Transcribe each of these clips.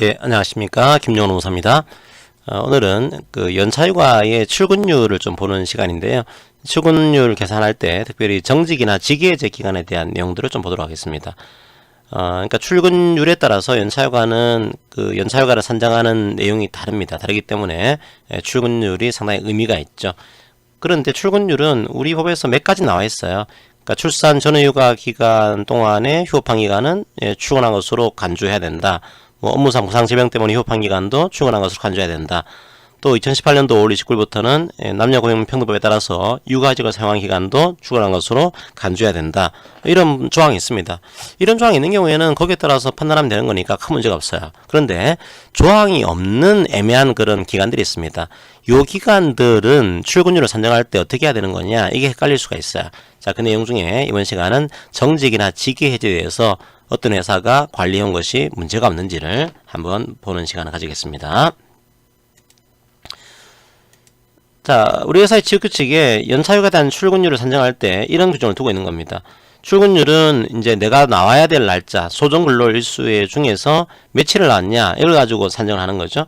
예, 안녕하십니까. 김용원 노무사입니다. 오늘은 그 연차휴가의 출근율을 좀 보는 시간인데요. 출근율 계산할 때 특별히 정직이나 직위해제 기간에 대한 내용들을 좀 보도록 하겠습니다. 그러니까 출근율에 따라서 연차휴가는 그 연차휴가를 산정하는 내용이 다릅니다. 다르기 때문에 출근율이 상당히 의미가 있죠. 그런데 출근율은 우리 법에서 몇 가지 나와 있어요. 그러니까 출산 전후휴가 기간 동안의 휴업한 기간은 출근한 것으로 간주해야 된다. 업무상 무상질병 때문에 휴업한 기간도 출근한 것으로 간주해야 된다. 또 2018년도 5월 29일부터는 남녀고용평등법에 따라서 육아직을 사용한 기간도 출근한 것으로 간주해야 된다. 이런 조항이 있습니다. 이런 조항이 있는 경우에는 거기에 따라서 판단하면 되는 거니까 큰 문제가 없어요. 그런데 조항이 없는 애매한 그런 기간들이 있습니다. 요 기간들은 출근율을 산정할 때 어떻게 해야 되는 거냐, 이게 헷갈릴 수가 있어요. 자, 그 내용 중에 이번 시간은 정직이나 직위 해제에 대해서 어떤 회사가 관리해온 것이 문제가 없는지를 한번 보는 시간을 가지겠습니다. 자, 우리 회사의 지역규칙에 연차휴가에 대한 출근율을 산정할 때 이런 규정을 두고 있는 겁니다. 출근율은 이제 내가 나와야 될 날짜, 소정근로 일수의 중에서 며칠을 나왔냐, 이걸 가지고 산정을 하는 거죠.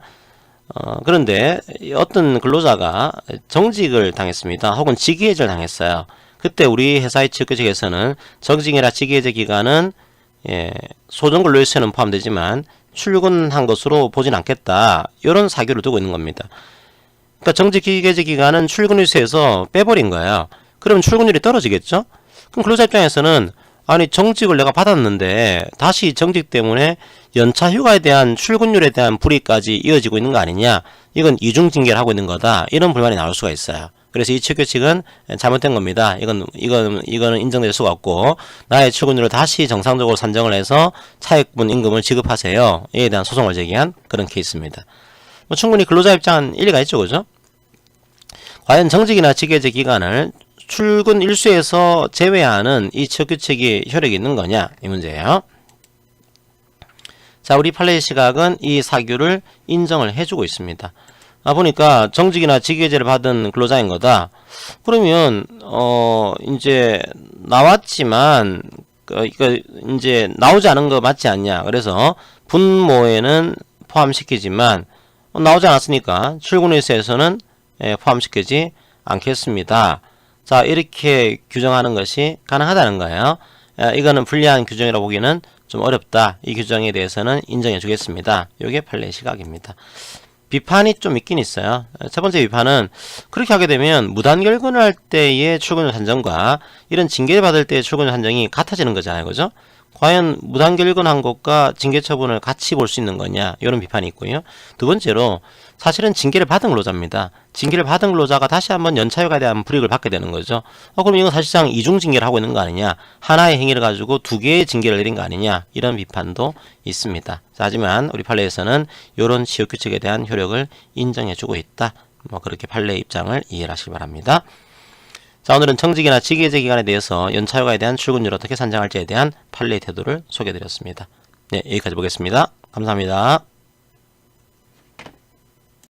그런데 어떤 근로자가 정직을 당했습니다. 혹은 직위해제를 당했어요. 그때 우리 회사의 지역규칙에서는 정직이나 직위해제 기간은 소정근로일수에는 포함되지만 출근한 것으로 보진 않겠다. 이런 사규를 두고 있는 겁니다. 그러니까 정직기계제 기간은 출근일수에서 빼버린 거예요. 그러면 출근율이 떨어지겠죠? 그럼 근로자 입장에서는 아니 정직을 내가 받았는데 다시 정직 때문에 연차 휴가에 대한 출근율에 대한 불이익까지 이어지고 있는 거 아니냐? 이건 이중징계를 하고 있는 거다. 이런 불만이 나올 수가 있어요. 그래서 이 취업규칙은 잘못된 겁니다. 이거는 인정될 수가 없고, 나의 출근율을 다시 정상적으로 산정을 해서 차액분 임금을 지급하세요. 이에 대한 소송을 제기한 그런 케이스입니다. 충분히 근로자 입장은 일리가 있죠, 그죠? 과연 정직이나 직위해제 기간을 출근 일수에서 제외하는 이 취업규칙이 효력이 있는 거냐, 이 문제예요. 자, 우리 판례의 시각은 이 사규를 인정을 해주고 있습니다. 보니까 정직이나 직위해제를 받은 근로자인 거다. 그러면 이제 나왔지만 이제 나오지 않은 거 맞지 않냐. 그래서 분모에는 포함시키지만 나오지 않았으니까 출근일수에서는 포함시키지 않겠습니다. 자, 이렇게 규정하는 것이 가능하다는 거예요. 이거는 불리한 규정이라고 보기는 좀 어렵다. 이 규정에 대해서는 인정해 주겠습니다. 이게 판례의 시각입니다. 비판이 좀 있긴 있어요. 첫 번째 비판은 그렇게 하게 되면 무단결근을 할 때의 출근율 산정과 이런 징계를 받을 때의 출근율 산정이 같아지는 거잖아요. 그죠? 과연 무단결근한 것과 징계 처분을 같이 볼 수 있는 거냐, 이런 비판이 있고요. 두 번째로 사실은 징계를 받은 근로자입니다. 징계를 받은 근로자가 다시 한번 연차휴가에 대한 불이익을 받게 되는 거죠. 그럼 이건 사실상 이중징계를 하고 있는 거 아니냐, 하나의 행위를 가지고 두 개의 징계를 내린 거 아니냐, 이런 비판도 있습니다. 자, 하지만 우리 판례에서는 이런 취업규칙에 대한 효력을 인정해주고 있다. 그렇게 판례의 입장을 이해를 하시기 바랍니다. 자, 오늘은 정직이나 직위해제 기간에 대해서 연차휴가에 대한 출근율을 어떻게 산정할지에 대한 판례의 태도를 소개해드렸습니다. 네, 여기까지 보겠습니다. 감사합니다.